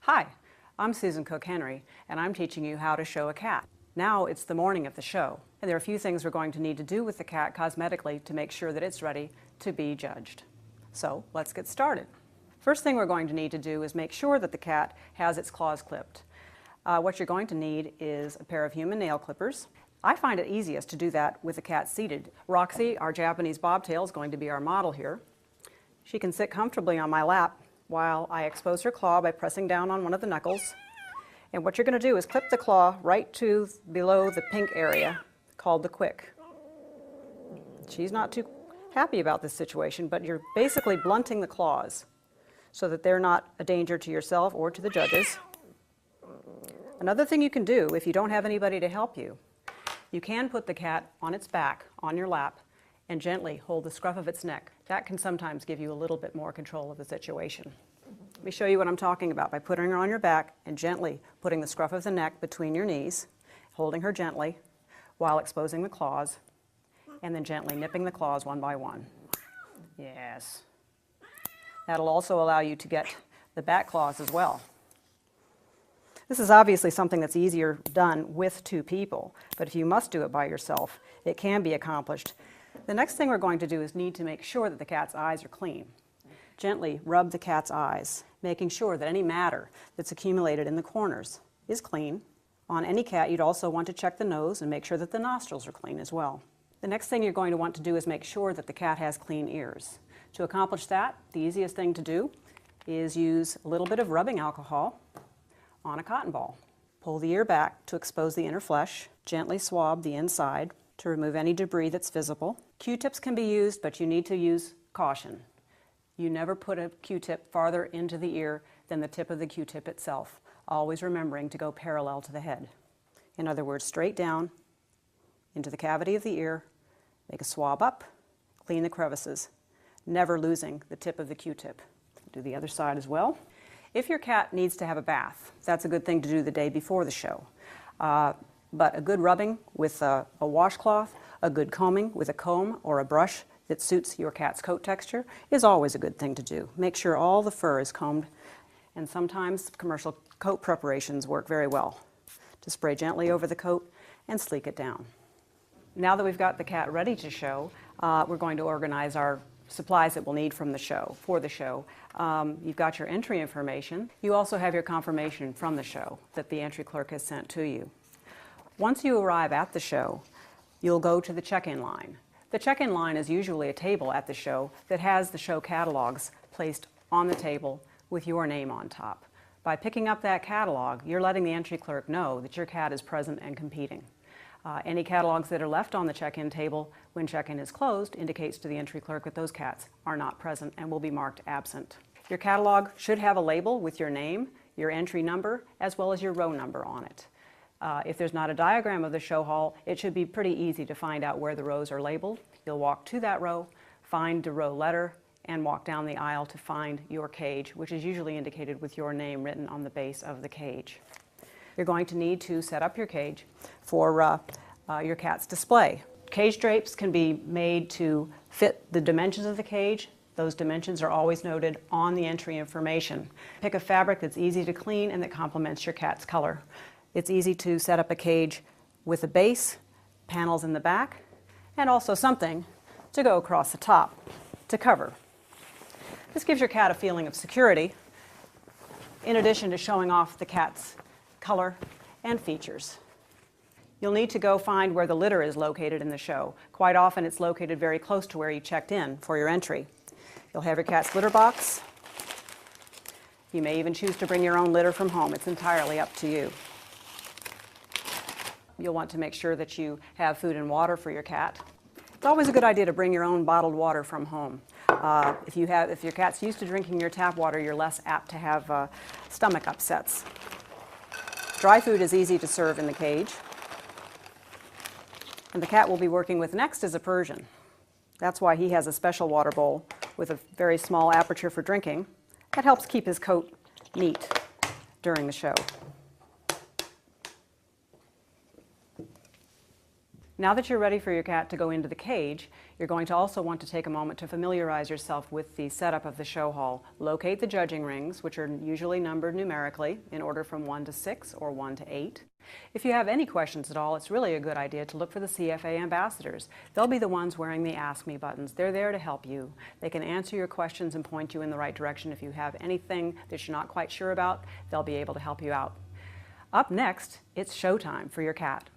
Hi, I'm Susan Cook Henry, and I'm teaching you how to show a cat. Now it's the morning of the show, and there are a few things we're going to need to do with the cat cosmetically to make sure that it's ready to be judged. So let's get started. First thing we're going to need to do is make sure that the cat has its claws clipped. What you're going to need is a pair of human nail clippers. I find it easiest to do that with the cat seated. Roxy, our Japanese bobtail, is going to be our model here. She can sit comfortably on my lap while I expose her claw by pressing down on one of the knuckles. And what you're going to do is clip the claw right to below the pink area called the quick. She's not too happy about this situation, but you're basically blunting the claws so that they're not a danger to yourself or to the judges. Another thing you can do if you don't have anybody to help you, you can put the cat on its back, on your lap, and gently hold the scruff of its neck. That can sometimes give you a little bit more control of the situation. Let me show you what I'm talking about by putting her on your back and gently putting the scruff of the neck between your knees, holding her gently while exposing the claws, and then gently nipping the claws one by one. Yes. That'll also allow you to get the back claws as well. This is obviously something that's easier done with two people, but if you must do it by yourself, it can be accomplished. The next thing we're going to do is need to make sure that the cat's eyes are clean. Gently rub the cat's eyes, making sure that any matter that's accumulated in the corners is clean. On any cat, you'd also want to check the nose and make sure that the nostrils are clean as well. The next thing you're going to want to do is make sure that the cat has clean ears. To accomplish that, the easiest thing to do is use a little bit of rubbing alcohol on a cotton ball. Pull the ear back to expose the inner flesh. Gently swab the inside to remove any debris that's visible. Q-tips can be used, but you need to use caution. You never put a Q-tip farther into the ear than the tip of the Q-tip itself, always remembering to go parallel to the head. In other words, straight down into the cavity of the ear, make a swab up, clean the crevices, never losing the tip of the Q-tip. Do the other side as well. If your cat needs to have a bath, that's a good thing to do the day before the show. But a good rubbing with a washcloth, a good combing with a comb or a brush that suits your cat's coat texture is always a good thing to do. Make sure all the fur is combed, and sometimes commercial coat preparations work very well. To spray gently over the coat and sleek it down. Now that we've got the cat ready to show, we're going to organize our supplies that we'll need from the show, for the show. You've got your entry information. You also have your confirmation from the show that the entry clerk has sent to you. Once you arrive at the show, you'll go to the check-in line. The check-in line is usually a table at the show that has the show catalogs placed on the table with your name on top. By picking up that catalog, you're letting the entry clerk know that your cat is present and competing. Any catalogs that are left on the check-in table when check-in is closed indicates to the entry clerk that those cats are not present and will be marked absent. Your catalog should have a label with your name, your entry number, as well as your row number on it. If there's not a diagram of the show hall, it should be pretty easy to find out where the rows are labeled. You'll walk to that row, find the row letter, and walk down the aisle to find your cage, which is usually indicated with your name written on the base of the cage. You're going to need to set up your cage for your cat's display. Cage drapes can be made to fit the dimensions of the cage. Those dimensions are always noted on the entry information. Pick a fabric that's easy to clean and that complements your cat's color. It's easy to set up a cage with a base, panels in the back, and also something to go across the top to cover. This gives your cat a feeling of security, in addition to showing off the cat's color and features. You'll need to go find where the litter is located in the show. Quite often it's located very close to where you checked in for your entry. You'll have your cat's litter box. You may even choose to bring your own litter from home. It's entirely up to you. You'll want to make sure that you have food and water for your cat. It's always a good idea to bring your own bottled water from home. If your cat's used to drinking your tap water, you're less apt to have stomach upsets. Dry food is easy to serve in the cage. And the cat we'll be working with next is a Persian. That's why he has a special water bowl with a very small aperture for drinking. That helps keep his coat neat during the show. Now that you're ready for your cat to go into the cage, you're going to also want to take a moment to familiarize yourself with the setup of the show hall. Locate the judging rings, which are usually numbered numerically in order from 1 to 6 or 1 to 8. If you have any questions at all, it's really a good idea to look for the CFA ambassadors. They'll be the ones wearing the Ask Me buttons. They're there to help you. They can answer your questions and point you in the right direction. If you have anything that you're not quite sure about, they'll be able to help you out. Up next, it's showtime for your cat.